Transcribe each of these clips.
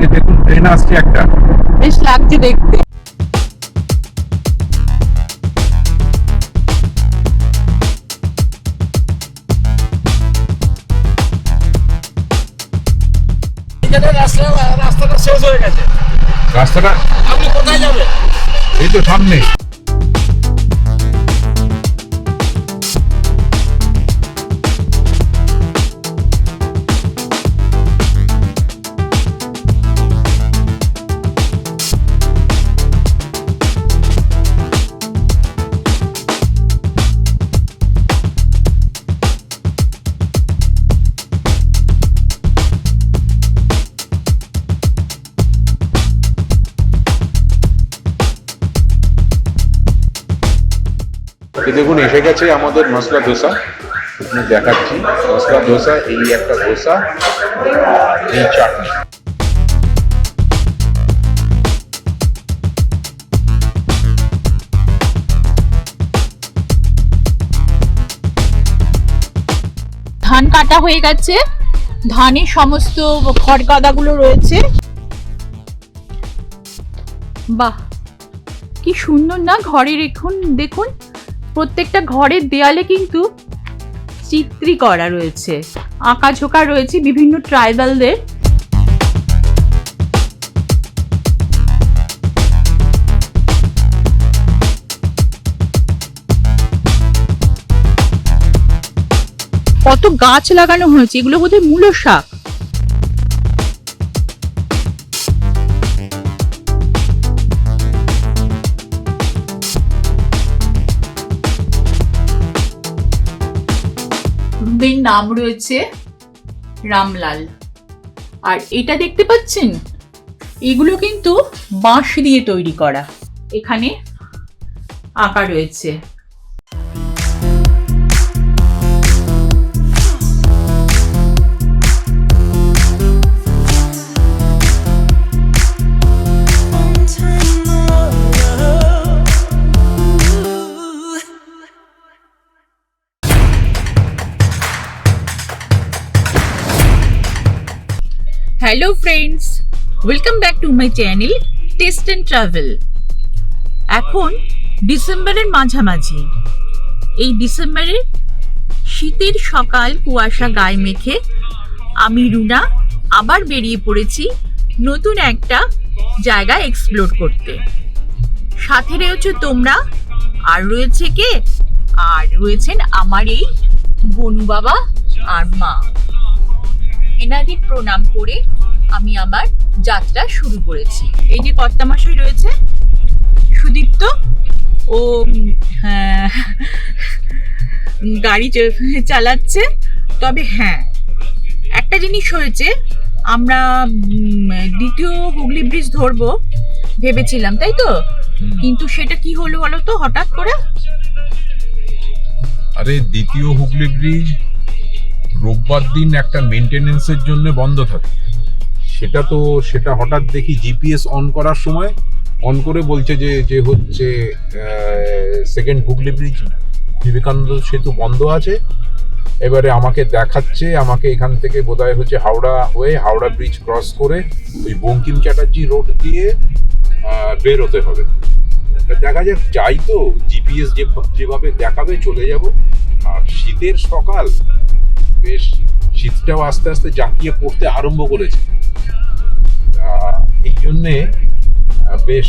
যে দেখুন ট্রেন আসছে একটা, বেশ লাগছে দেখতে। রাস্তাটা শেষ হয়ে গেছে। রাস্তাটা আপনি কোথায় যাবেন? এই তো সামনে। দেখুন এসে গেছে আমাদের মশলা ধোসা। এখানে দেখাচ্ছি মশলা ধোসা, এই একটা ধোসা, এই চাটনি। ধান কাটা হয়ে গেছে, ধানের সমস্ত খড়গাদাগুলো রয়েছে। বাহ, কি সুন্দর না ঘরের! এখন দেখুন প্রত্যেকটা ঘরের দেয়ালে কিন্তু চিত্রি করা রয়েছে, আঁকাঝোঁকা রয়েছে বিভিন্ন ট্রাইবালদের। কত গাছ লাগানো হয়েছে, এগুলো বোধহয় মূলো শাক। এর নাম রয়েছে রামলাল। আর এটা দেখতে পাচ্ছেন, এগুলো কিন্তু বাঁশ দিয়ে তৈরি করা, এখানে আঁকা রয়েছে। Hello friends, welcome back to my channel test and travel. এখন ডিসেম্বরের মাঝামাঝি, এই ডিসেম্বরের শীতের সকাল, কুয়াশা গায়ে মেখে আমি রুনা আবার বেরিয়ে পড়েছি নতুন একটা জায়গা এক্সপ্লোর করতে। সাথে রয়েছে তোমরা, আর রয়েছে কে? আর রয়েছেন আমার এই বনু বাবা আর মা। এনাদের প্রণাম করে আমি আমার যাত্রা শুরু করেছি। এই যে কর্তামশাই রয়েছে সুদীপ্ত, ও গাড়ি চালাচ্ছে। তবে হ্যাঁ, একটা জিনিস হয়েছে, আমরা দ্বিতীয় হুগলি ব্রিজ ধরবো ভেবেছিলাম, তাই তো? কিন্তু সেটা কি হলো বলো তো হঠাৎ করে? আরে দ্বিতীয় হুগলি ব্রিজ রোববার দিন একটা মেইনটেনেন্সের জন্য বন্ধ থাকে। সেটা হঠাৎ দেখি জিপিএস অন করার সময় অন করে বলছে যে হচ্ছে সেকেন্ড হুগলি ব্রিজ বিবেকানন্দ সেতু বন্ধ আছে। এবারে আমাকে দেখাচ্ছে, আমাকে এখান থেকে বোধহয় হচ্ছে হাওড়া হয়ে হাওড়া ব্রিজ ক্রস করে ওই বঙ্কিম চ্যাটার্জি রোড দিয়ে বের হতে হবে। দেখা যাক, যাই তো, জিপিএস যেভাবে দেখাবে চলে যাব। আর শীতের সকাল, বেশ শীতটাও আস্তে আস্তে জাঁকিয়ে পড়তে আরম্ভ করেছে। এই জন্যে বেশ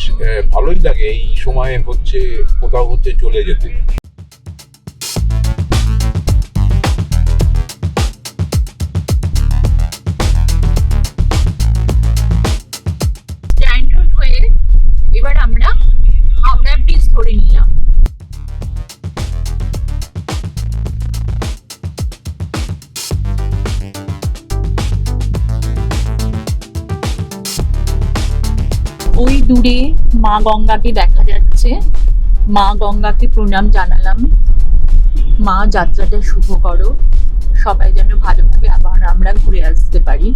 ভালোই লাগে এই সময় হচ্ছে কোথাও হচ্ছে চলে যেতে। স্ট্যান্ড রোড হয়ে এবার আমরা হাওড়া ব্রিজ ধরে নিলাম। ওই দূরে মা গঙ্গাকে দেখা যাচ্ছে, মা গঙ্গাকে প্রণাম জানালাম। মা যাত্রাটা শুভ করো, সবাই যেন ভালোভাবে আবার আমরা ঘুরে আসতে পারি।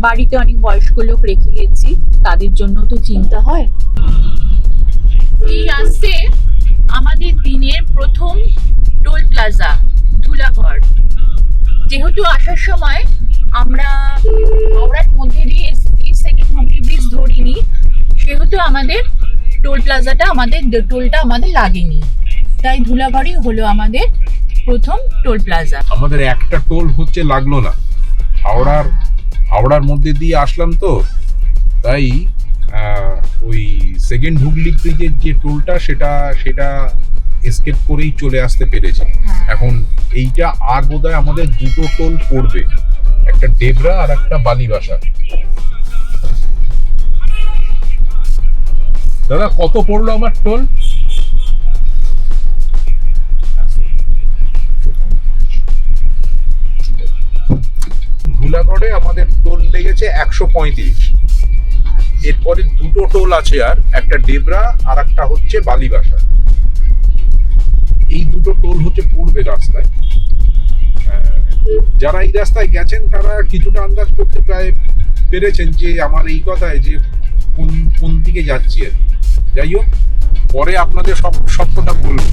বাড়িতে অনেক বয়স্ক লোক রেখে গেছি, তাদের জন্য তো চিন্তা হয়। এই আসছে আমাদের দিনের প্রথম টোল প্লাজা ধুলাঘর। যেহেতু আসার সময় আমরা হাওড়ার মধ্যে দিয়ে কিন্তু আমাদের টোল প্লাজাটা টোলটা আমাদের লাগেনি, তাই ধুলাগড়ি হলো আমাদের প্রথম টোল প্লাজা। আমাদের একটা টোল হচ্ছে লাগলো না, হাওড়ার মধ্যে দিয়ে আসলাম তো, তাই ওই সেকেন্ড হুগলি ব্রিজের যে টোলটা সেটা এসকেপ করেই চলে আসতে পেরেছে। এখন এইটা আর বোধহয় আমাদের দুটো টোল পড়বে, একটা ডেবরা আর একটা বালিবাসা। দাদা কত পড়লো আমার টোল? ধুলাগড়ে আমাদের টোল লেগেছে 135। এরপরে দুটো টোল আছে, আর একটা ডেবরা আর একটা হচ্ছে বালিবাসা। এই দুটো টোল হচ্ছে পূর্বে রাস্তায়। যারা এই রাস্তায় গেছেন তারা কিছুটা আন্দাজ করতে প্রায় পেরেছেন যে আমার এই কথায় যে কোন দিকে যাচ্ছি আর কি। যাই হোক, পরে আপনাদের সবটা বলবো।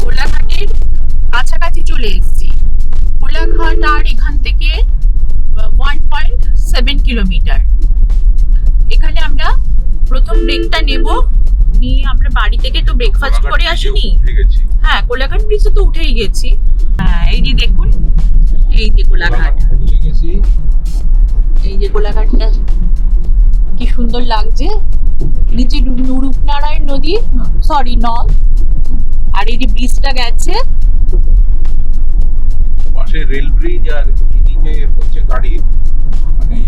কোলাঘাটের কাছাকাছি চলে এসেছি। কোলাঘাট আর এখান থেকে 1.7 কিলোমিটার। এখানে আমরা প্রথম ব্রেকটা নেব, নিয়ে আমরা বাড়ি থেকে তো ব্রেকফাস্ট করে আসিনি। হ্যাঁ, কোলাঘাট ব্রিজে তো উঠেই গেছি। হ্যাঁ, এই যে দেখুন, এই যে কোলাঘাট, এই যে কোলাঘাটটা কি সুন্দর লাগছে। নিচে রূপনারায়ণ নদী, সরি নদ, আর এই যে ব্রিজটা গেছে পাশে রেল ব্রিজ, আর এদিকে হচ্ছে গাড়ি মানে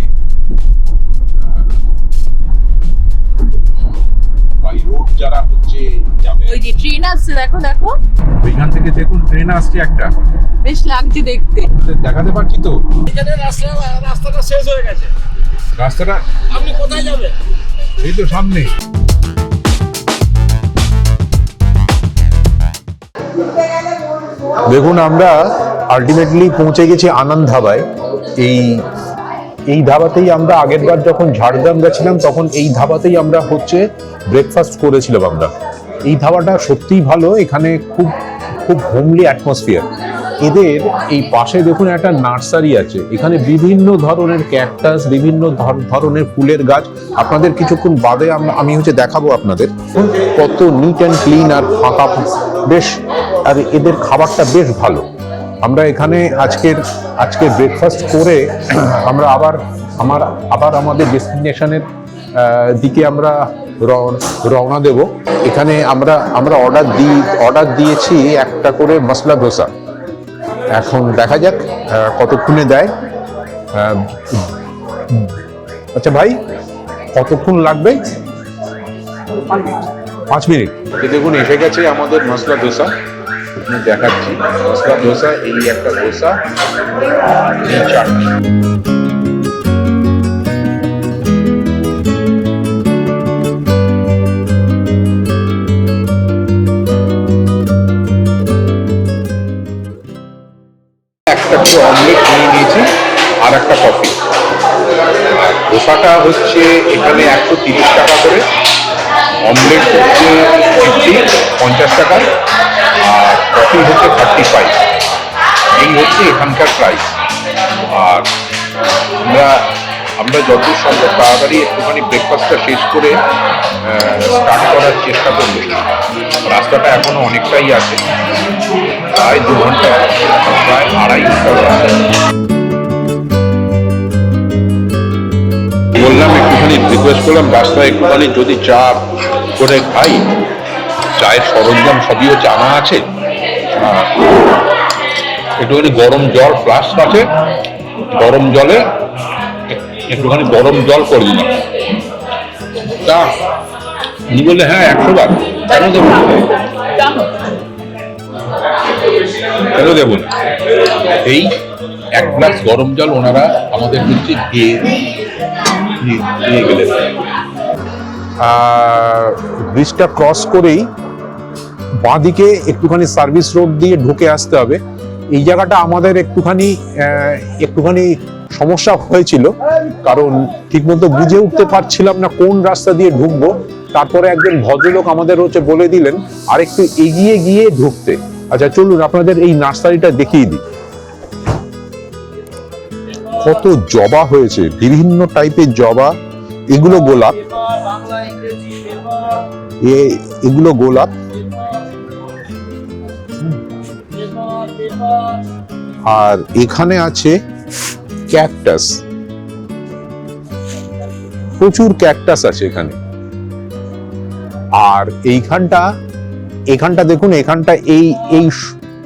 বাই রোড যারা হচ্ছে যাবে। ওই যে ট্রেন আসছে, দেখো দেখো, ওইখান থেকে দেখুন ট্রেন আসছে একটা, বেশ লাগছে দেখতে। দেখাতে পারছি তো এখানে রাস্তাটা শেষ হয়ে গেছে। রাস্তাটা। আপনি কোথায় যাবেন? এই তো সামনে। দেখুন, আমরা আলটিমেটলি পৌঁছে গেছি আনন্দ ধাবায়। এই ধাবাতেই আমরা আগেরবার যখন ঝাড়গ্রাম গেছিলাম তখন এই ধাবাতেই আমরা হচ্ছে ব্রেকফাস্ট করেছিলাম আমরা। এই ধাবাটা সত্যিই ভালো, এখানে খুব খুব হোমলি অ্যাটমসফিয়ার। এদের এই পাশে দেখুন একটা নার্সারি আছে, এখানে বিভিন্ন ধরনের ক্যাকটাস, বিভিন্ন ধরনের ফুলের গাছ। আপনাদের কিছুক্ষণ বাদে আমি হচ্ছে দেখাবো আপনাদের কত নিট অ্যান্ড ক্লিন আর ফাঁকা বেশ। আর এদের খাবারটা বেশ ভালো। আমরা এখানে আজকে ব্রেকফাস্ট করে আমরা আবার আমাদের ডেস্টিনেশনের দিকে আমরা রওনা দেব। এখানে আমরা অর্ডার দিয়েছি একটা করে মশলা ধোসা। এখন দেখা যাক কতক্ষণে দেয়। আচ্ছা ভাই, কতক্ষণ লাগবে? 5 মিনিট। দেখুন, এসে গেছে আমাদের মশলা ধোসা। দেখাচ্ছি মশলা ধোসা, এই একটা ধোসা, এই চাটনি। একটা করে অমলেট নিয়ে নিয়েছি আর একটা কফি। ধোসাটা হচ্ছে এখানে 130 টাকা করে, অমলেট হচ্ছে 50 টাকা, আর কফি হচ্ছে 35। এই হচ্ছে এখানকার প্রাইস। আর আমরা যতদূর সম্ভব তাড়াতাড়ি একটুখানি ব্রেকফাস্টটা শেষ করে স্টার্ট করার চেষ্টা করব। রাস্তাটা এখনো অনেকটাই আছে, প্রায় 2 ঘন্টা, প্রায় 2.5 ঘন্টা রাস্তা। বললাম একটুখানি রিকোয়েস্ট করলাম রাস্তায় একটুখানি যদি চা করে খাই। চায়ের সরঞ্জাম সবই হচ্ছে আনা আছে, একটুখানি গরম জল ফ্লাস্ক আছে, গরম জলে একটুখানি গরম জল করে দিলাম। তা উনি বললে হ্যাঁ 100 বার। কেন দেবো কেন দেবো না? এই 1 গ্লাস গরম জল ওনারা আমাদের হচ্ছে দিয়ে গেলেন। ব্রিজটা ক্রস করেই বাঁদিকে একটুখানি সার্ভিস রোড দিয়ে ঢুকে আসতে হবে। এই জায়গাটা আমাদের একটুখানি সমস্যা হয়েছিল, কারণ ঠিকমতো বুঝে উঠতে পারছিলাম না কোন রাস্তা দিয়ে ঢুকবো। তারপরে একজন ভদ্রলোক আমাদের হচ্ছে বলে দিলেন আর একটু এগিয়ে গিয়ে ঢুকতে। আচ্ছা চলুন আপনাদের এই নার্সারিটা দেখিয়ে দিই। কত জবা হয়েছে, বিভিন্ন টাইপের জবা। এগুলো গোলাপ, বাংলা ইংরেজি এগুলো গোলাপ। আর এখানে আছে ক্যাকটাস, প্রচুর ক্যাকটাস আছে এখানে। আর এখানটা দেখুন, এখানটা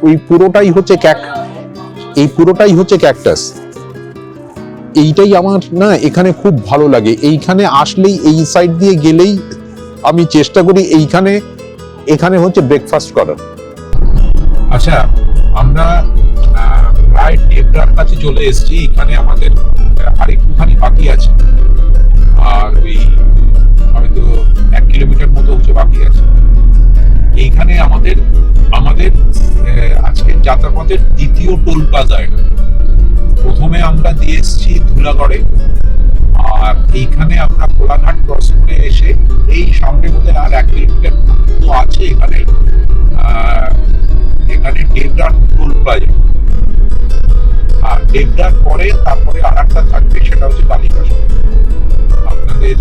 ওই পুরোটাই হচ্ছে ক্যাকটাস। এইটাই আমার না এখানে খুব ভালো লাগে। এইখানে আসলেই, এই সাইড দিয়ে গেলেই আমি চেষ্টা করি এখানে হচ্ছে ব্রেকফাস্ট করার। আচ্ছা, আমরা প্রায় ডেবরার কাছে চলে এসেছি। এখানে আমাদের আরেকটুখানি বাকি আছে, আর ওই হয়তো 1 কিলোমিটার মতো হচ্ছে বাকি আছে। এইখানে আমাদের আজকের যাত্রাপথের দ্বিতীয় টোল প্লাজা এটা। প্রথমে আমরা দিয়ে এসেছি ধুলাগড়ে, আর এইখানে আমরা কোলাঘাট ক্রস করে এসে এই সামনে মধ্যে আর 1 কিলোমিটার মতো আছে এখানে ডেবরার টোল প্লাজা। আর ডেবরার পরে তারপরে আর একটা থাকবে, সেটা হচ্ছে বালিকাশন। আপনাদের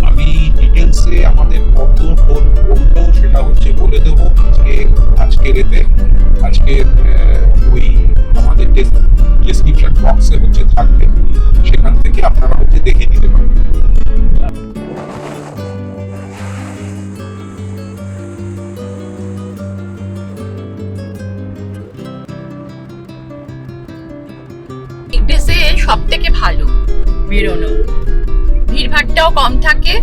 আমি ডিটেলসে আমাদের কত টোল পড়লো সেটা হচ্ছে বলে দেবো আজকের ওই আমাদের ডেসক্রিপশন বক্সে হচ্ছে থাকবে, সেখান থেকে আপনারা হচ্ছে দেখে নিতে পারবেন। উইকডেজে সব থেকে ভালো বেরোনো, ভিড়ভাড়টাও কম থাকে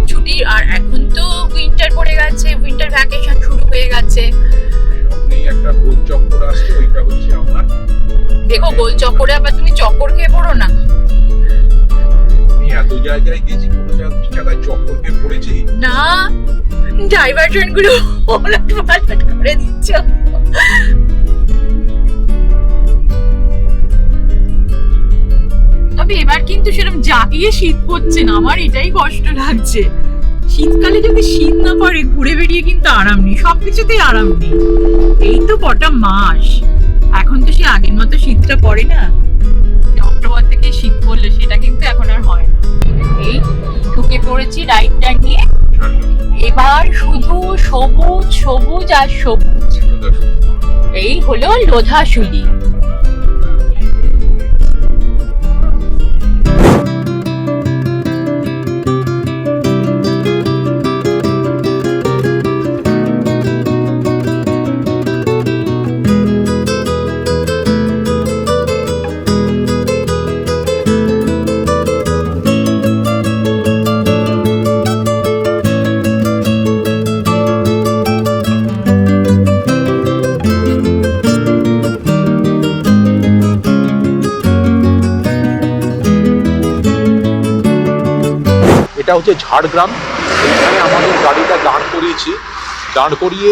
ছুটির। আর এখন তো উইন্টার পড়ে গেছে, উইন্টার ভ্যাকেশন শুরু হয়ে গেছে। সামনেই একটা গোল চক্কর আসছে, ওইটা হচ্ছে আমার। দেখো গোল চক্করে আবার তুমি চক্কর খেয়ে পড়ো না। আমি এত জায়গায় গেছি, কোনো জায়গায় চক্কর খেয়ে পড়েছি না, ডাইভারশন গুলো ওলট পালট করে দিচ্ছ। তবে এবার কিন্তু সেরকম জাগিয়ে শীত পড়ছে না, আমার এটাই কষ্ট লাগছে। শীতকালে যদি শীত না পড়ে ঘুরে বেরিয়ে কিন্তু আরাম নেই, সবকিছুতেই আরাম নেই। এই তো কটা মাস, এখন তো সে আগের মতো শীতটা পড়ে না। অক্টোবর থেকে শীত পড়লে সেটা কিন্তু এখন আর হয় না। এই ঢুকে পড়েছি রাইডটা নিয়ে, এবার শুধু সবুজ সবুজ আর সবুজ। এই হলো লোধাশুলি। এটা হচ্ছে ঝাড়গ্রাম। এখানে আমাদের গাড়িটা দাঁড় করিয়ে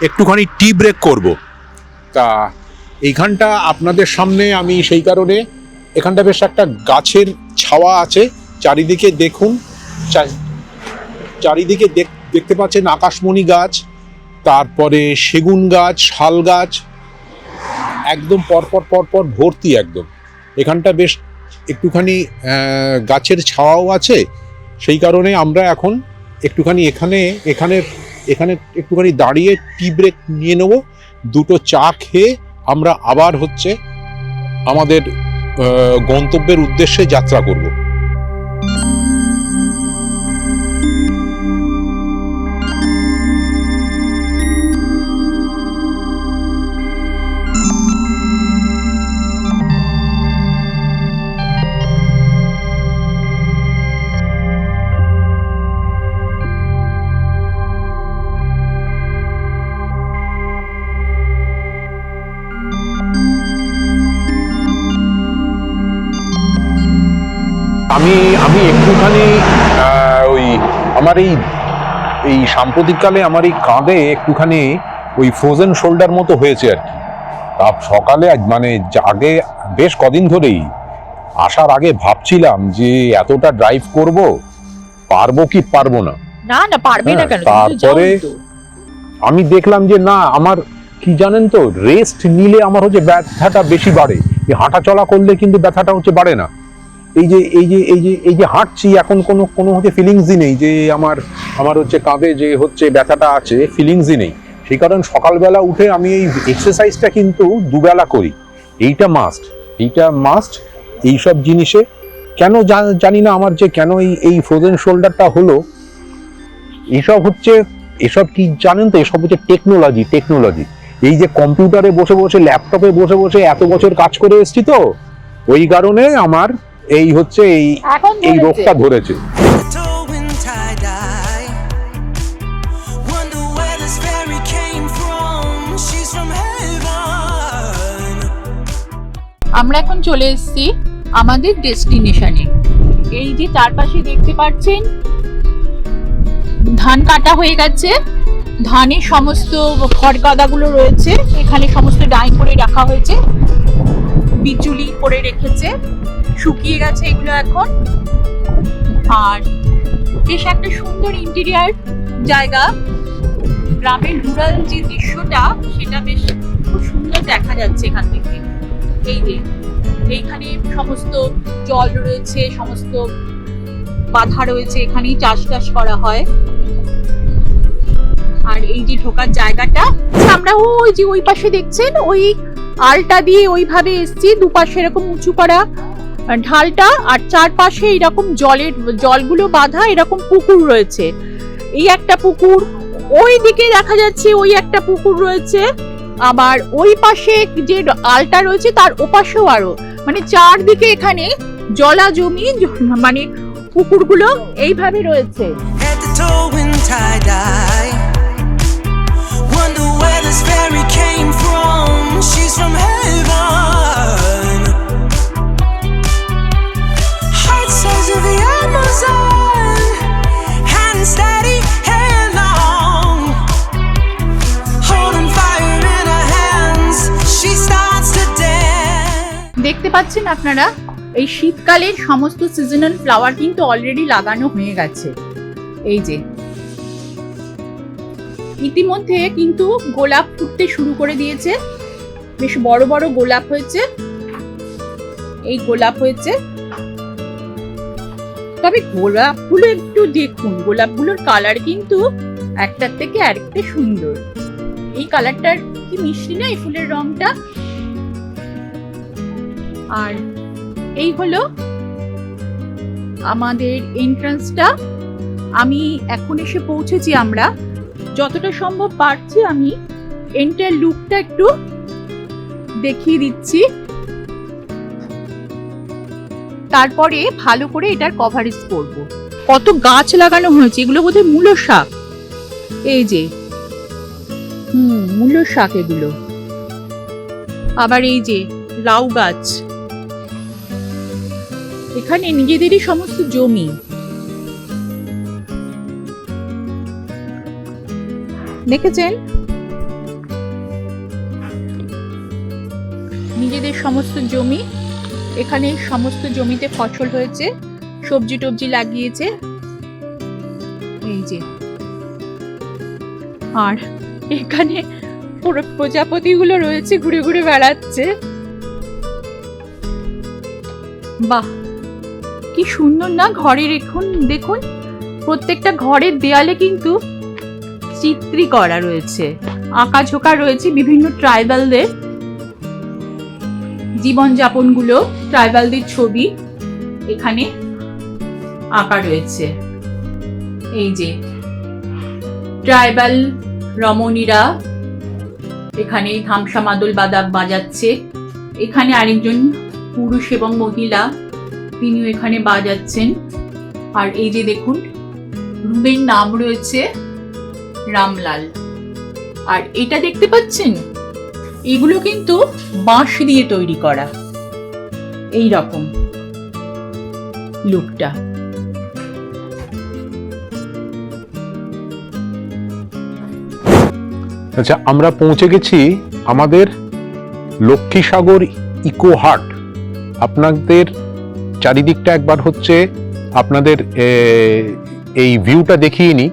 একটুখানি টি ব্রেক করব। তা এইখানটা আপনাদের সামনে আমি সেই কারণে, এখানটা বেশ একটা গাছের ছাওয়া আছে। চারিদিকে দেখুন, চারিদিকে দেখতে পাচ্ছেন আকাশমণি গাছ, তারপরে সেগুন গাছ, শাল গাছ, একদম পরপর ভর্তি একদম। এখানটা বেশ একটুখানি গাছের ছাওয়াও আছে, সেই কারণে আমরা এখন একটুখানি এখানে একটুখানি দাঁড়িয়ে টি ব্রেক নিয়ে নেব। দুটো চা খেয়ে আমরা আবার হচ্ছে আমাদের গন্তব্যের উদ্দেশ্যে যাত্রা করব। আমি একটুখানি ওই আমার এই সাম্প্রতিককালে আমার এই কাঁধে একটুখানি ওই ফ্রোজেন শোল্ডার মতো হয়েছে আর কি। তা সকালে মানে আগে বেশ কদিন ধরেই আসার আগে ভাবছিলাম যে এতটা ড্রাইভ করব, পারবো কি পারবো না। না না পারবে না কেন, হ্যাঁ, তুমি তো যাও তারপরে- তো। আমি দেখলাম যে না, আমার কি জানেন তো, রেস্ট নিলে আমার হচ্ছে ব্যথাটা বেশি বাড়ে, এই হাঁটা চলা করলে কিন্তু ব্যথাটা হচ্ছে বাড়ে না। এই যে হাঁটছি এখন কোনো হচ্ছে ফিলিংসই নেই যে আমার হচ্ছে কাঁধে যে হচ্ছে ব্যথাটা আছে, ফিলিংসই নেই। সেই কারণে সকালবেলা উঠে আমি এই এক্সারসাইজটা কিন্তু দুবেলা করি, এইটা মাস্ট। এইসব জিনিসে কেন জানি না আমার যে কেন এই ফ্রোজেন শোল্ডারটা হলো, এসব কি জানেন তো, এসব হচ্ছে টেকনোলজি। এই যে কম্পিউটারে বসে বসে, ল্যাপটপে বসে বসে এত বছর কাজ করে এসেছি, তো ওই কারণে আমার এই এখন এই ধরেছে। রোগটা ধরেছে। toe in tie-dye. Wonder where this fairy came from. She's from heaven. আমরা এখন চলে এসেছি আমাদের ডেস্টিনেশনে। এই যে চারপাশে দেখতে পাচ্ছেন ধান কাটা হয়ে গেছে, ধানের সমস্ত খড়গাদাগুলো রয়েছে এখানে, সমস্ত ডাই করে রাখা হয়েছে, বিচুলি করে রেখেছে, শুকিয়ে গেছে এগুলো এখন। আর বেশ একটা সুন্দর ইন্টেরিয়ার জায়গা, গ্রামের রুরাল যে দৃশ্যটা সেটা বেশ খুব সুন্দর দেখা যাচ্ছে এখান থেকে। এই যে এইখানে সমস্ত জল রয়েছে, সমস্ত বাধা রয়েছে, এখানেই চাষ করা হয়। আর এই যে ঢোকার জায়গাটা, আমরা ওই যে ওই পাশে দেখছেন ওই আলটা দিয়ে ওইভাবে এসছি, দুপাশে এরকম উঁচু করা ঢালটা, আর চারপাশে এরকম জলগুলো বাঁধা এরকম পুকুর রয়েছে। এই একটা পুকুর, ওই দিকে দেখা যাচ্ছে ওই একটা পুকুর রয়েছে, আবার ওই পাশে যে আলটা রয়েছে তার ওপাশেও আরো, মানে চারদিকে এখানে জলা জমি, মানে পুকুরগুলো এইভাবে রয়েছে। Head to toe in tie-dye. Wonder where this fairy came from. She's from heaven. Heart size of the Amazon. Hand steady, hand long. Holding fire in her hands. She starts to dance. দেখতে পাচ্ছেন আপনারা, এই শীতকালের সমস্ত seasonal flower কিন্তু already লাগানো হয়ে গেছে। এই যে ইতিমধ্যে কিন্তু গোলাপ ফুটতে শুরু করে দিয়েছে, বেশ বড় বড় গোলাপ হয়েছে, এই গোলাপ হয়েছে। তবে গোলাপগুলো একটু দেখুন, গোলাপগুলোর কালার কিন্তু একটার থেকে আরেকটা সুন্দর। এই কালারটার কি মিষ্টি না এই ফুলের রংটা। আর এই হলো আমাদের এন্ট্রান্সটা। আমি এখন এসে পৌঁছেছি, আমরা যতটা সম্ভব পারছি আমি এন্টার লুকটা একটু দেখিয়ে দিচ্ছি, তারপরে ভালো করে এটার কভারেজ করব। কত গাছ লাগানো হয়েছে, এগুলো বোধহয় মূলো শাক। এই যে মূলো শাক এগুলো, আবার এই যে লাউ গাছ, এখানে নিজেদেরই সমস্ত জমি। দেখেছেন, নিজেদের সমস্ত জমি, এখানে সমস্ত জমিতে ফসল হয়েছে, সবজি টবজি লাগিয়েছে। এই যে, আর এখানে পুরো প্রজাপতিগুলো রয়েছে, ঘুরে ঘুরে বেড়াচ্ছে। বাহ, কি সুন্দর না ঘরের। এখন দেখুন প্রত্যেকটা ঘরের দেয়ালে কিন্তু চিত্রি করা রয়েছে, আঁকাঝোঁকা রয়েছে বিভিন্ন ট্রাইবালদের জীবনযাপনগুলো, ট্রাইবালদের ছবি এখানে আঁকা রয়েছে। এই যে ট্রাইবাল রমণীরা এখানে ধামসা মাদল বাজাচ্ছে, এখানে আরেকজন পুরুষ এবং মহিলা তিনিও এখানে বাজাচ্ছেন। আর এই যে দেখুন রুমের নাম রয়েছে রামলাল। আর এটা দেখতে পাচ্ছেন, এগুলো কিন্তু বাঁশ দিয়ে তৈরি করা, এই রকম লুকটা। আচ্ছা, আমরা পৌঁছে গেছি আমাদের লক্ষ্মীসাগর ইকো হাট। আপনাদের চারিদিকটা একবার হচ্ছে আপনাদের এই ভিউটা দেখিয়ে নিই।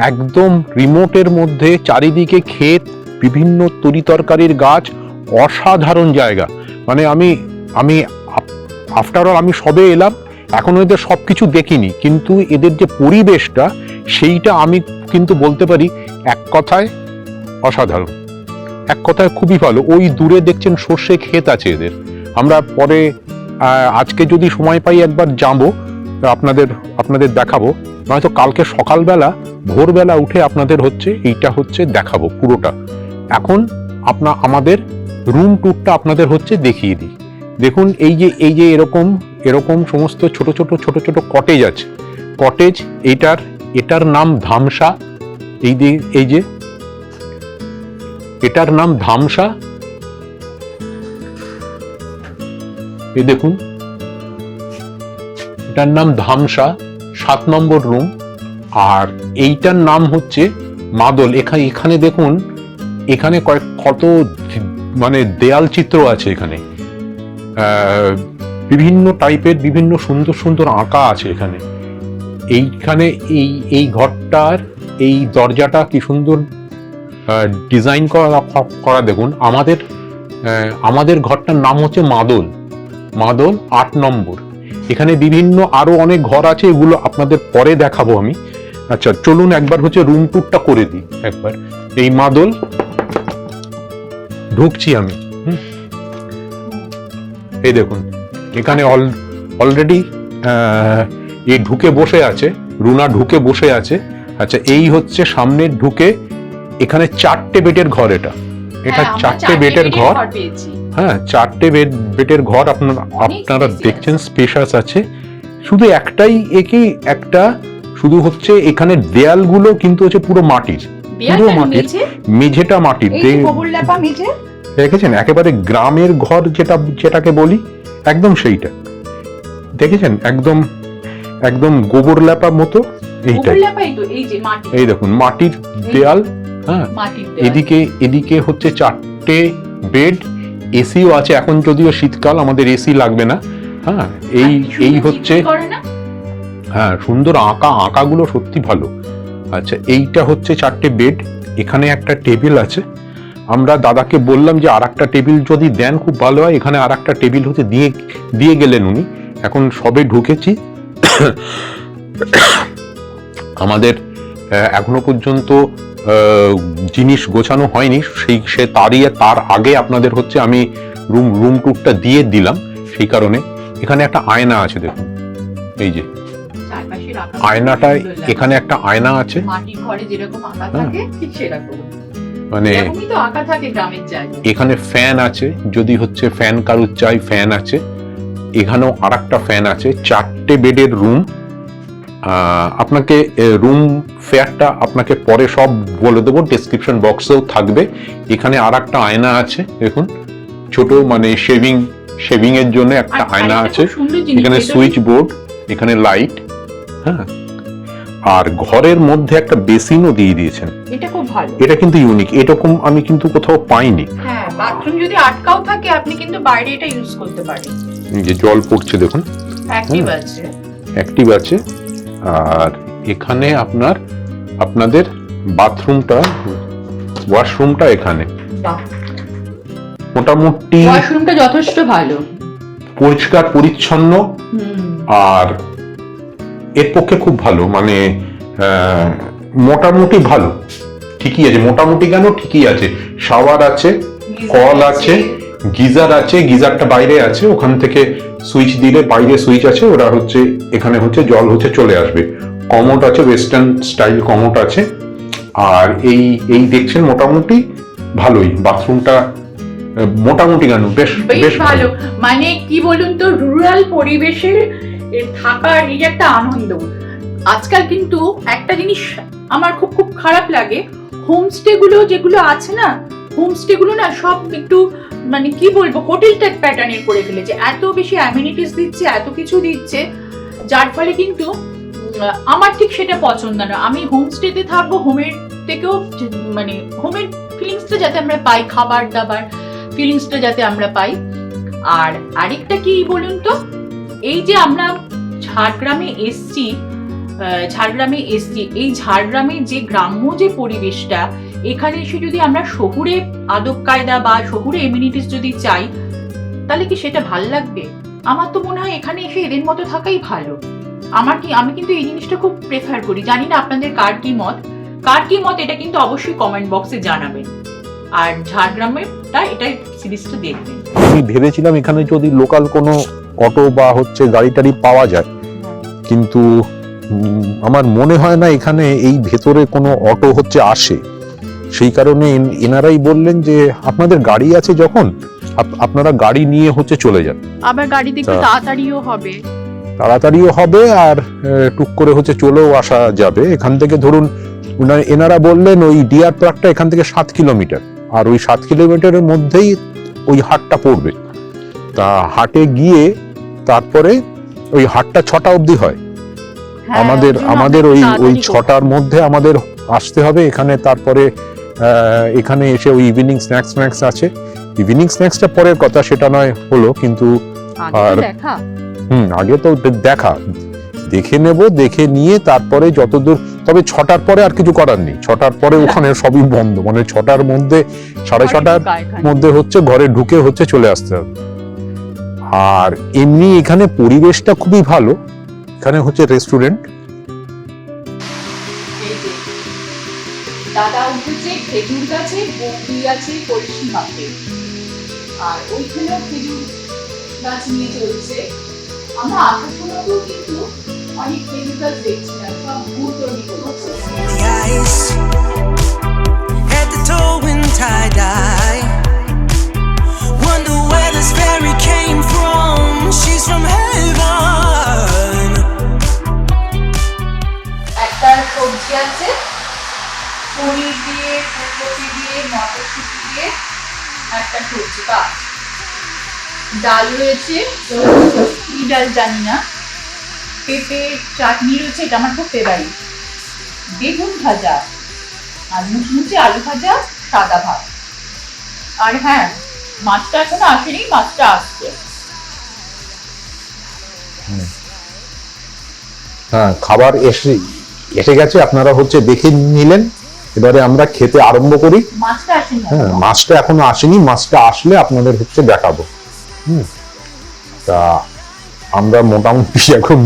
একদম রিমোটের মধ্যে চারিদিকে ক্ষেত, বিভিন্ন তরিতরকারির গাছ, অসাধারণ জায়গা। মানে আমি আফটার অল আমি সবে এলাম, এখনো এদের সব কিছু দেখিনি, কিন্তু এদের যে পরিবেশটা সেইটা আমি কিন্তু বলতে পারি এক কথায় অসাধারণ, এক কথায় খুবই ভালো। ওই দূরে দেখছেন সর্ষে ক্ষেত আছে এদের। আমরা পরে আজকে যদি সময় পাই একবার যাবো, আপনাদের দেখাবো, নয়তো কালকে সকালবেলা ভোরবেলা উঠে আপনাদের এইটা দেখাবো পুরোটা। এখন আমাদের রুম ট্যুরটা আপনাদের দেখিয়ে দিই। দেখুন এই যে এরকম সমস্ত ছোট ছোট কটেজ আছে। কটেজ এটার নাম ধামসা। এই যে এটার নাম ধামসা। এই দেখুন এটার নাম ধামসা, 7 নম্বর রুম। আর এইটার নাম মাদল। এখানে দেখুন, এখানে কত মানে দেয়াল চিত্র আছে। এখানে বিভিন্ন টাইপের বিভিন্ন সুন্দর সুন্দর আঁকা আছে এখানে। এইখানে এই ঘরটার এই দরজাটা কি সুন্দর ডিজাইন করা দেখুন। আমাদের ঘরটার নাম মাদল 8 নম্বর। এখানে বিভিন্ন আরো অনেক ঘর আছে, এগুলো আপনাদের পরে দেখাবো আমি। আচ্ছা চলুন একবার রুম ট্যুরটা করে দিই একবার। এই মাদল ঢুকছি আমি। এই দেখুন এখানে অলরেডি ঢুকে বসে আছে, রুনা ঢুকে বসে আছে। আচ্ছা এই সামনে ঢুকে, এখানে 4টে বেডের ঘর। এটা 4টে বেডের ঘর। হ্যাঁ 4টে বেডের ঘর আপনারা দেখছেন, স্পেশাস আছে। শুধু একটাই একটা শুধু এখানে দেয়ালগুলো কিন্তু পুরো মাটির, মেঝেটা মাটির। দেখেছেন একেবারে গ্রামের ঘর যেটাকে বলি, একদম সেইটা দেখেছেন, একদম গোবর লেপা মতো এইটাই। এই দেখুন মাটির দেয়াল। হ্যাঁ এদিকে 4টে বেড, এসিও আছে। এখন যদিও শীতকাল, আমাদের এসি লাগবে না। হ্যাঁ এই হ্যাঁ সুন্দর আঁকাগুলো সত্যি ভালো। আচ্ছা এইটা 4টে বেড। এখানে একটা টেবিল আছে। আমরা দাদাকে বললাম যে আর একটা টেবিল যদি দেন খুব ভালো হয়। এখানে আর একটা টেবিল দিয়ে গেলেন উনি। এখন সবে ঢুকেছি। আমাদের এখনো পর্যন্ত জিনিস গোছানো হয়নি, তার আগে আপনাদের আমি রুম ট্যুরটা দিয়ে দিলাম। সেই কারণে এখানে একটা আয়না আছে দেখুন। এই যে আয়নাটা, এখানে একটা আয়না আছে। মানে এখানে ফ্যান আছে, যদি ফ্যান কারুর চাই ফ্যান আছে। এখানেও আর একটা ফ্যান আছে। 4টে বেডের রুম। আপনাকে রুম ফেয়ারটা আপনাকে পরে সব বলে দেবো, ডেসক্রিপশন বক্সেও থাকবে। এখানে আর একটা আয়না আছে দেখুন, ছোট মানে শেভিং এর জন্য একটা আয়না আছে। এখানে সুইচ বোর্ড, এখানে লাইট। হ্যাঁ আর ঘরের মধ্যে একটা বেসিনও দিয়ে দিয়েছেন। এটা খুব ভালো, এটা কিন্তু ইউনিক, এরকম আমি কিন্তু কোথাও পাইনি। হ্যাঁ বাথরুম যদি আটকাও থাকে আপনি কিন্তু বাইরে এটা ইউজ করতে পারেন। যে জল পড়ছে দেখুন, অ্যাক্টিভ আছে। আর এখানে আপনাদের বাথরুমটা, ওয়াশরুমটা এখানে মোটামুটি ওয়াশরুমটা যথেষ্ট ভালো, পরিষ্কার পরিচ্ছন্ন। আর এর পক্ষে খুব ভালো, মানে মোটামুটি ভালো, ঠিকই আছে। মোটামুটি কেন, ঠিকই আছে। শাওয়ার আছে, কল আছে, গিজার আছে। গিজারটা বাইরে আছে, ওখান থেকে সুইচ দিলে বাইরে সুইচ আছে, ওরা এখানে জল চলে আসবে। কমোড আছে, ওয়েস্টার্ন স্টাইল কমোড আছে। আর এই দেখছেন মোটামুটি ভালোই। বাথরুমটা মোটামুটি কেন, বেশ ভালো। মানে কি বলুন তো, রুরাল পরিবেশের থাকার এই একটা আনন্দ। আজকাল কিন্তু একটা জিনিস আমার খুব খারাপ লাগে, হোমস্টে গুলো যেগুলো আছে না, হোমস্টে গুলো না সব একটু মানে কি বলবো, হোটেল টাইপ প্যাটার্নের করে ফেলেছে। এত বেশি অ্যামিনিটিস দিচ্ছে, এত কিছু দিচ্ছে, যার ফলে কিন্তু আমার ঠিক সেটা পছন্দ না। আমি হোমস্টেতে থাকবো, হোমের থেকেও মানে হোমের ফিলিংসটা যাতে আমরা পাই, খাবার দাবার ফিলিংসটা যাতে আমরা পাই। আর আরেকটা কি বলুন তো, এই যে আমরা ঝাড়গ্রামে এসছি, ঝাড়গ্রামে এসছি। এই ঝাড়গ্রামে যে গ্রাম্য যে পরিবেশটা, এখানে এসে যদি আমরা শহুরে আদব কায়দা বা শহুরে এমিনিটিস যদি চাই, তাহলে কি সেটা ভাল লাগবে? আমার তো মনে হয় এখানে এসে এদের মতো থাকাই ভালো। আমি কিন্তু এই জিনিসটা খুব প্রেফার করি। জানি না আপনাদের কার কি মত, এটা কিন্তু অবশ্যই কমেন্ট বক্সে জানাবেন। আর ঝাড়গ্রামেরটা এটাই সিরিজটা দেখবেন। আমি ভেবেছিলাম এখানে যদি লোকাল কোনো অটো বা হচ্ছে গাড়ি টাড়ি পাওয়া যায়, কিন্তু আমার মনে হয় না এখানে এই ভেতরে কোনো অটো হচ্ছে আসে। সেই কারণে এনারাই বললেন যে আপনাদের গাড়ি আছে যখন, আপনারা গাড়ি নিয়ে হচ্ছে চলে যান। আবার গাড়িতে একটু তাড়াতাড়িও হবে আর টুক করে হচ্ছে চলেও আসা যাবে। এখান থেকে ধরুন এনারা বললেন ওই ডিয়ার পার্কটা এখান থেকে 7 কিলোমিটার, আর ওই 7 কিলোমিটারের মধ্যেই ওই হাটটা পড়বে। তা হাটে গিয়ে তারপরে ওই হাটটা 6টা অবধি হয়। আমাদের ওই 6টার মধ্যে আমাদের আসতে হবে এখানে। তারপরে এখানে এসে ওই ইভিনিং স্ন্যাক্স আছে। ইভিনিং স্ন্যাক্সটা পরের কথা, সেটা নয় হলো, কিন্তু আর আগে তো দেখে নেব। দেখে নিয়ে তারপরে যতদূর, তবে 6টার পরে আর কিছু করার নেই। 6টার পরে ওখানে সবই বন্ধ, মানে 6টার মধ্যে 6:30টার মধ্যে হচ্ছে ঘরে ঢুকে হচ্ছে চলে আসতে হবে। আর এমনি এখানে পরিবেশটা খুবই ভালো। এখানে হচ্ছে রেস্টুরেন্ট। দাদা উঠেছে খেজুর গাছে, বকরি আছে কলসি মাঠে, আর ওইখানেও খেজুর গাছ নিয়ে চলছে। আমরা আসার সময়ও কিন্তু অনেক খেজুর গাছ দেখছিলাম, সব ভূত তৈরি করছে। The ice, head to toe in tie-dye. Wonder where this fairy came from. She's from heaven. একটা সবজি আছে, পনির দিয়ে, ফুলকপি দিয়ে, মটরশুঁটি দিয়ে একটা সবজি। ডাল রয়েছে, কি ডাল জানি না, পেঁপে চাটনি রয়েছে, এটা আমার খুব ফেভারিট। বেগুন ভাজা আর মুচমুচে আলু ভাজা, সাদা ভাত। আর হ্যাঁ, মাছটা এখনো আসেনি, মাছটা আসছে। হ্যাঁ, খাবার এসে গেছে, আপনারা হচ্ছে দেখে নিলেন। এবারে আমরা খেতে আরম্ভ করি। মাছটা আসেনি। হ্যাঁ, মাছটা এখনো আসেনি। মাছটা আসলে আপনাদের হচ্ছে দেখাবো। তা আমরা মোটামুটি এখন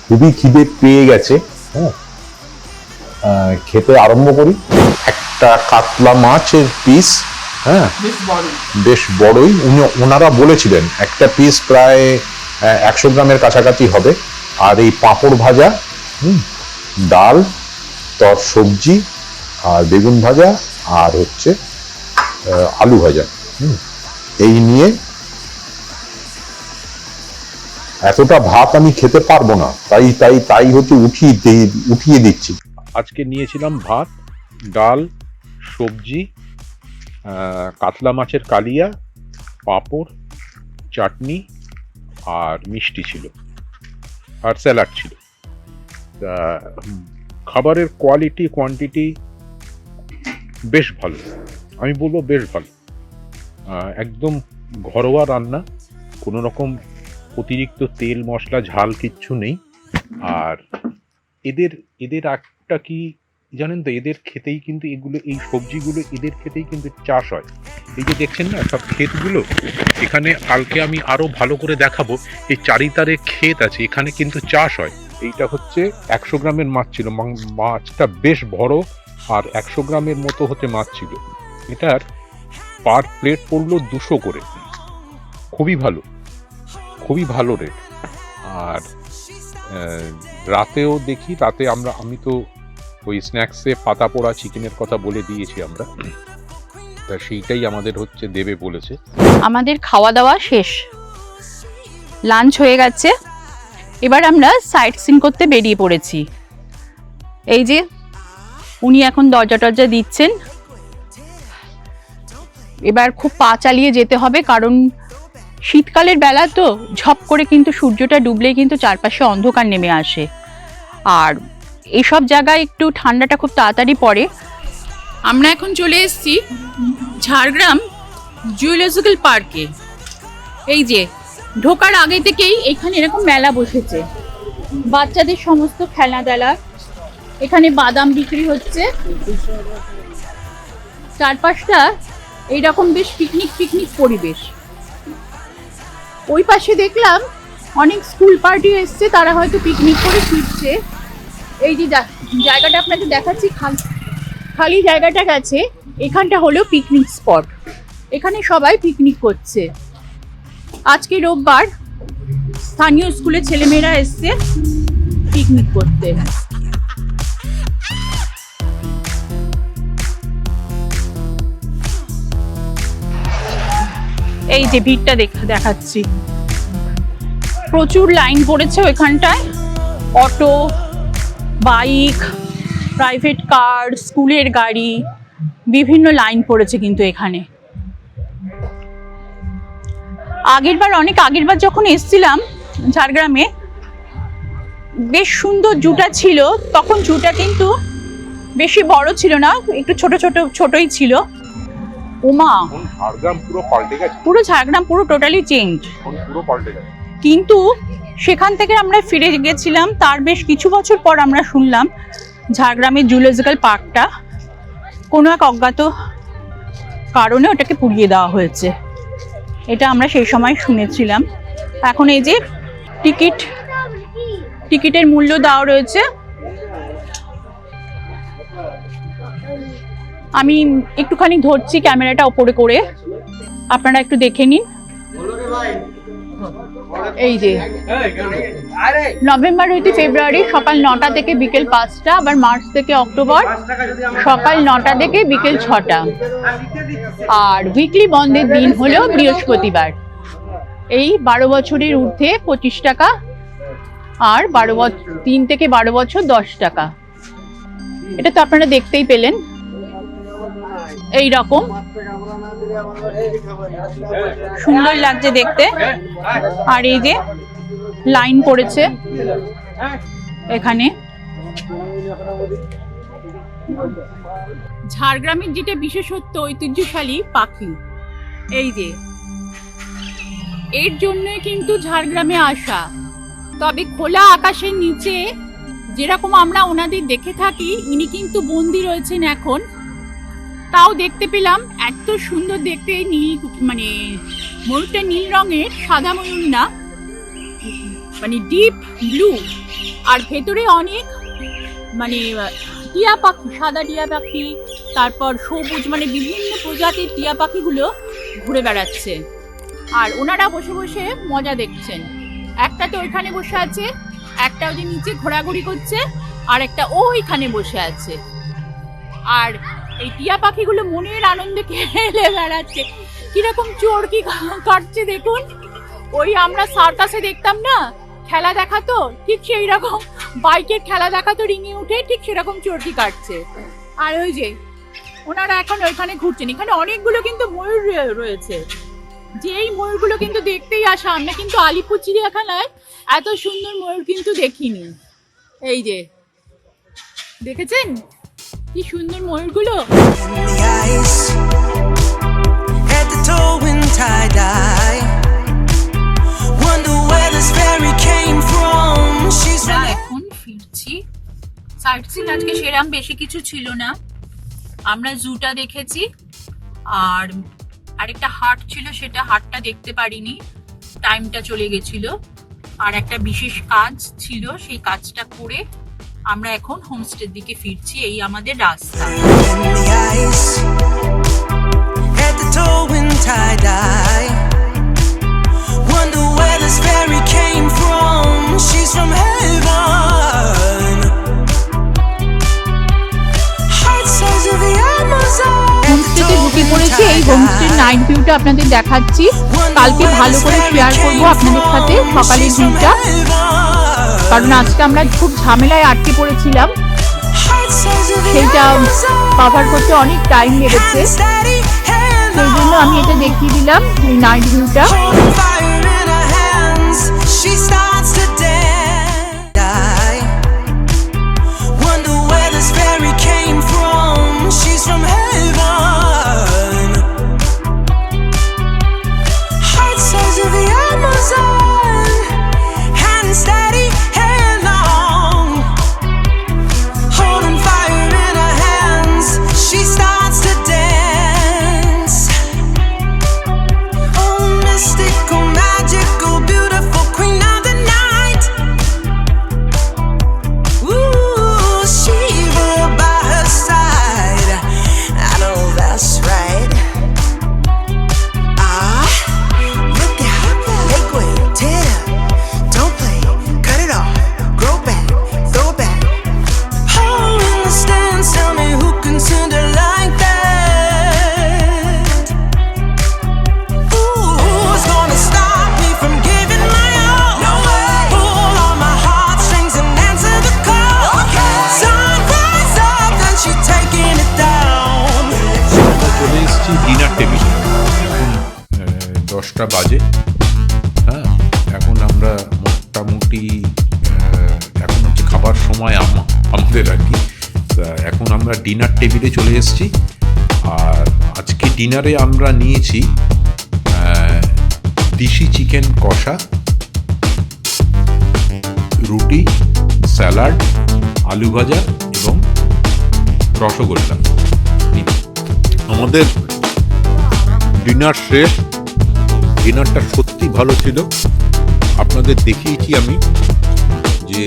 খুবই খিদে পেয়ে গেছে। হ্যাঁ, খেতে আরম্ভ করি। একটা কাতলা মাছের পিস, হ্যাঁ বেশ বড়ই, ওনারা বলেছিলেন একটা পিস প্রায় 100 গ্রামের কাছাকাছি হবে। আর এই পাঁপড় ভাজা, ডাল, তর সবজি, আর বেগুন ভাজা, আর হচ্ছে আলু ভাজা। এই নিয়ে এতটা ভাত আমি খেতে পারবো না, তাই হচ্ছে উঠিয়ে দিচ্ছি। আজকে নিয়েছিলাম ভাত, ডাল, সবজি, কাতলা মাছের কালিয়া, পাঁপড়, চাটনি, আর মিষ্টি ছিল, আর স্যালাড ছিল। খাবারের কোয়ালিটি কোয়ান্টিটি বেশ ভালো, আমি বলবো বেশ ভালো। একদম ঘরোয়া রান্না, কোনো রকম অতিরিক্ত তেল মশলা ঝাল কিচ্ছু নেই। আর এদের একটা কি জানেন তো, এদের খেতেই কিন্তু এই সবজিগুলো এদের খেতেই কিন্তু চাষ হয়। এই যে দেখছেন না সব ক্ষেতগুলো, এখানে কালকে আমি আরো ভালো করে দেখাবো। এই চারিধারে ক্ষেত আছে, এখানে কিন্তু চাষ হয়। এইটা হচ্ছে 100 গ্রামের মাছ ছিল, মাছটা বেশ বড়, আর 100 গ্রামের মতো হচ্ছে মাছ ছিল। এটার পার প্লেট পড়লো 200 করে, খুবই ভালো রেট। আর রাতেও দেখি, রাতে আমি তো ওই স্ন্যাক্সে পাতা পোড়া চিকেনের কথা বলে দিয়েছি আমরা, তা সেইটাই আমাদের হচ্ছে দেবে বলেছে। আমাদের খাওয়া দাওয়া শেষ, লাঞ্চ হয়ে গেছে। এবার আমরা সাইট সিন করতে বেরিয়ে পড়েছি। এই যে উনি এখন দরজা টরজা দিচ্ছেন। এবার খুব পা চালিয়ে যেতে হবে, কারণ শীতকালের বেলা তো ঝপ করে কিন্তু সূর্যটা ডুবলেই কিন্তু চারপাশে অন্ধকার নেমে আসে। আর এইসব জায়গায় একটু ঠান্ডাটা খুব তাড়াতাড়ি পড়ে। আমরা এখন চলে এসেছি ঝাড়গ্রাম জুলজিক্যাল পার্কে। এই যে ঢোকার আগে থেকেই এখানে এরকম মেলা বসেছে। বাচ্চাদের সমস্ত খেলনাদালা, এখানে বাদাম বিক্রি হচ্ছে। চারপাশটা এইরকম বেশ পিকনিক পিকনিক পরিবেশ। ওই পাশে দেখলাম অনেক স্কুল পার্টি এসছে, তারা হয়তো পিকনিক করে ফিরছে। এই যে জায়গাটা আপনাকে দেখাচ্ছি, খালি জায়গাটা গেছে, এখানটা হলো পিকনিক স্পট। এখানে সবাই পিকনিক করছে। আজকে রোববার, স্থানীয় স্কুলের ছেলেমেয়েরা এসছে পিকনিক করতে। এই যে ভিড়টা দেখাচ্ছি, প্রচুর লাইন পড়েছে ওইখানটায়। অটো, বাইক, প্রাইভেট কার, স্কুলের গাড়ি, বিভিন্ন লাইন পড়েছে কিন্তু এখানে। অনেক আগেরবার যখন এসছিলাম ঝাড়গ্রামে, বেশ সুন্দর জুটা ছিল। তখন জুটা কিন্তু বেশি বড় ছিল না, একটু ছোটই ছিল। ওমা, ঝাড়গ্রাম পুরো পাল্টে গেছে, পুরো ঝাড়গ্রাম পুরো টোটালি চেঞ্জ। পুরো পাল্টে গেছে। কিন্তু সেখান থেকে আমরা ফিরে গেছিলাম, তার বেশ কিছু বছর পর আমরা শুনলাম ঝাড়গ্রামের জুলজিক্যাল পার্কটা কোনো এক অজ্ঞাত কারণে ওটাকে পুড়িয়ে দেওয়া হয়েছে। এটা আমরা সেই সময় শুনেছিলাম। এখন এই যে টিকিটের মূল্য দেওয়া রয়েছে। আমি একটুখানি ধরছি ক্যামেরাটা ওপরে করে, আপনারা একটু দেখে নিন। এই যে নভেম্বর হইতে ফেব্রুয়ারি সকাল 9টা থেকে বিকেল 5টা, আবার মার্চ থেকে অক্টোবর সকাল 9টা থেকে বিকেল 6টা। আর উইকলি বন্ধের দিন হলো বৃহস্পতিবার। এই 12 বছরের ঊর্ধ্বে 25 টাকা, আর 3 থেকে 12 বছর 10 টাকা। এটা তো আপনারা দেখতেই পেলেন। এই রকম সুন্দর লাগছে দেখতে। আর এই যে লাইন পড়েছে এখানে। ঝাড়গ্রামের যেটা বিশেষত্ব, ঐতিহ্যশালী পাখি, এই যে এর জন্যই কিন্তু ঝাড়গ্রামে আসা। তবে খোলা আকাশের নিচে যেরকম আমরা ওনাদের দেখে থাকি, ইনি কিন্তু বন্দি রয়েছেন এখন। তাও দেখতে পেলাম এত সুন্দর দেখতে। নীল, মানে ময়ূরটা নীল রঙের, সাদা ময়ূর না, মানে ডিপ ব্লু। আর ভেতরে অনেক মানে টিয়া পাখি, সাদা টিয়া পাখি, তারপর সবুজ, মানে বিভিন্ন প্রজাতির টিয়া পাখিগুলো ঘুরে বেড়াচ্ছে। আর ওনারা বসে বসে মজা দেখছেন। একটা তো ওইখানে বসে আছে, একটা ওই যে নিচে ঘোরাঘুরি করছে, আর একটা ওইখানে বসে আছে। আর এই টিয়া পাখিগুলো মনের আনন্দে খেলে বেড়াচ্ছে। কিরকম চোরকি কাটছে দেখুন। ওই আমরা সার্কাসে দেখতাম না, খেলা দেখাতো, ঠিক সেই রকম বাইকের খেলা দেখাতো রিঙে উঠে, ঠিক সেরকম চোরকি কাটছে। আর ওই যে ওনারা এখন ওইখানে ঘুরছেন। এখানে অনেকগুলো কিন্তু ময়ূর রয়েছে, যে এই ময়ূরগুলো কিন্তু দেখতেই আসা। আমরা কিন্তু আলিপুর চিড়িয়াখানায় এত সুন্দর ময়ূর কিন্তু দেখিনি। এই যে দেখেছেন কি সুন্দর ময়ূরগুলো। এখন ফিরছি। সাইটসিং আজকে সেরকম বেশি কিছু ছিল না। আমরা জুটা দেখেছি, আর আরেকটা হাট ছিল, সেটা হাটটা দেখতে পারিনি, টাইমটা চলে গেছিল। আর একটা বিশেষ কাজ ছিল, সেই কাজটা করে আমরা এখন হোমস্টের দিকে ফিরছি। এই আমাদের রাস্তা। হোমস্টেতে ঢুকে পড়েছি। এই হোমস্টের নাইট ভিউটা আপনাদের দেখাচ্ছি। কালকে ভালো করে শেয়ার করবো আপনাদের সাথে সকালের ভিউটা, কারণ আজকে আমরা খুব ঝামেলায় আটকে পড়েছিলাম, সেইটা কভার করতে অনেক টাইম লেগেছে। সেই জন্য আমি এটা দেখিয়ে দিলাম, এই নাইট ভিউটা। 10টা বাজে। হ্যাঁ, এখন আমরা মোটামুটি এখন হচ্ছে খাবার সময় আমাদের আর কি। তা এখন আমরা ডিনার টেবিলে চলে এসেছি। আর আজকে ডিনারে আমরা নিয়েছি দেশি চিকেন কষা, রুটি, স্যালাড, আলু ভাজা এবং রসগোল্লা। আমাদের ডিনার শেষ। ডিনারটা সত্যি ভালো ছিল। আপনাদের দেখিয়েছি আমি যে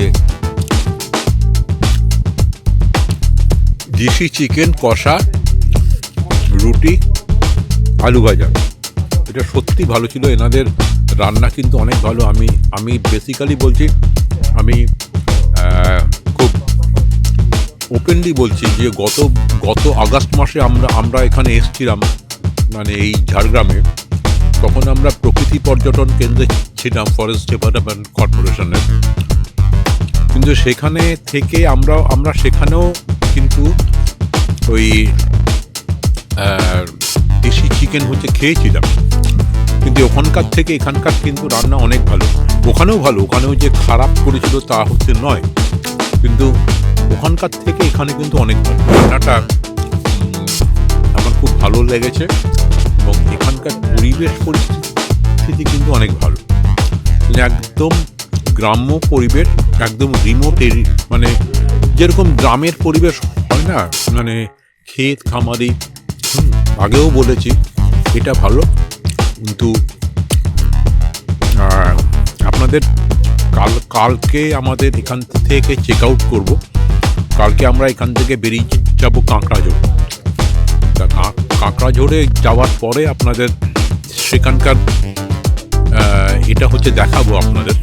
দেশি চিকেন কষা, রুটি, আলু ভাজা, এটা সত্যি ভালো ছিল। এনাদের রান্না কিন্তু অনেক ভালো। আমি বেসিক্যালি বলছি, আমি খুব ওপেনলি বলছি যে গত আগস্ট মাসে আমরা এখানে এসেছিলাম, মানে এই ঝাড়গ্রামে। তখন আমরা প্রকৃতি পর্যটন কেন্দ্রে ছিলাম, ফরেস্ট ডেভেলপমেন্ট কর্পোরেশনের। কিন্তু সেখানে থেকে আমরা সেখানেও কিন্তু ওই দেশি চিকেন হচ্ছে খেয়েছিলাম। কিন্তু ওখানকার থেকে এখানকার কিন্তু রান্না অনেক ভালো। ওখানেও যে খারাপ করেছিল তা হচ্ছে নয়, কিন্তু ওখানকার থেকে এখানে কিন্তু অনেক ভালো। রান্নাটা আমার খুব ভালো লেগেছে এবং এখানকার পরিবেশ পরিস্থিতি কিন্তু অনেক ভালো। একদম গ্রাম্য পরিবেশ, একদম রিমোট এরিয়া, মানে যেরকম গ্রামের পরিবেশ হয় না, মানে ক্ষেত খামারি। আগেও বলেছি এটা ভালো। কিন্তু আপনাদের কালকে আমাদের এখান থেকে চেক আউট করবো। কালকে আমরা এখান থেকে বেরিয়ে যাব কাঁকড়াঝোড়। তা কাঁকড়াঝোড়ে যাওয়ার পরে আপনাদের সেখানকার এটা হচ্ছে দেখাবো আপনাদের।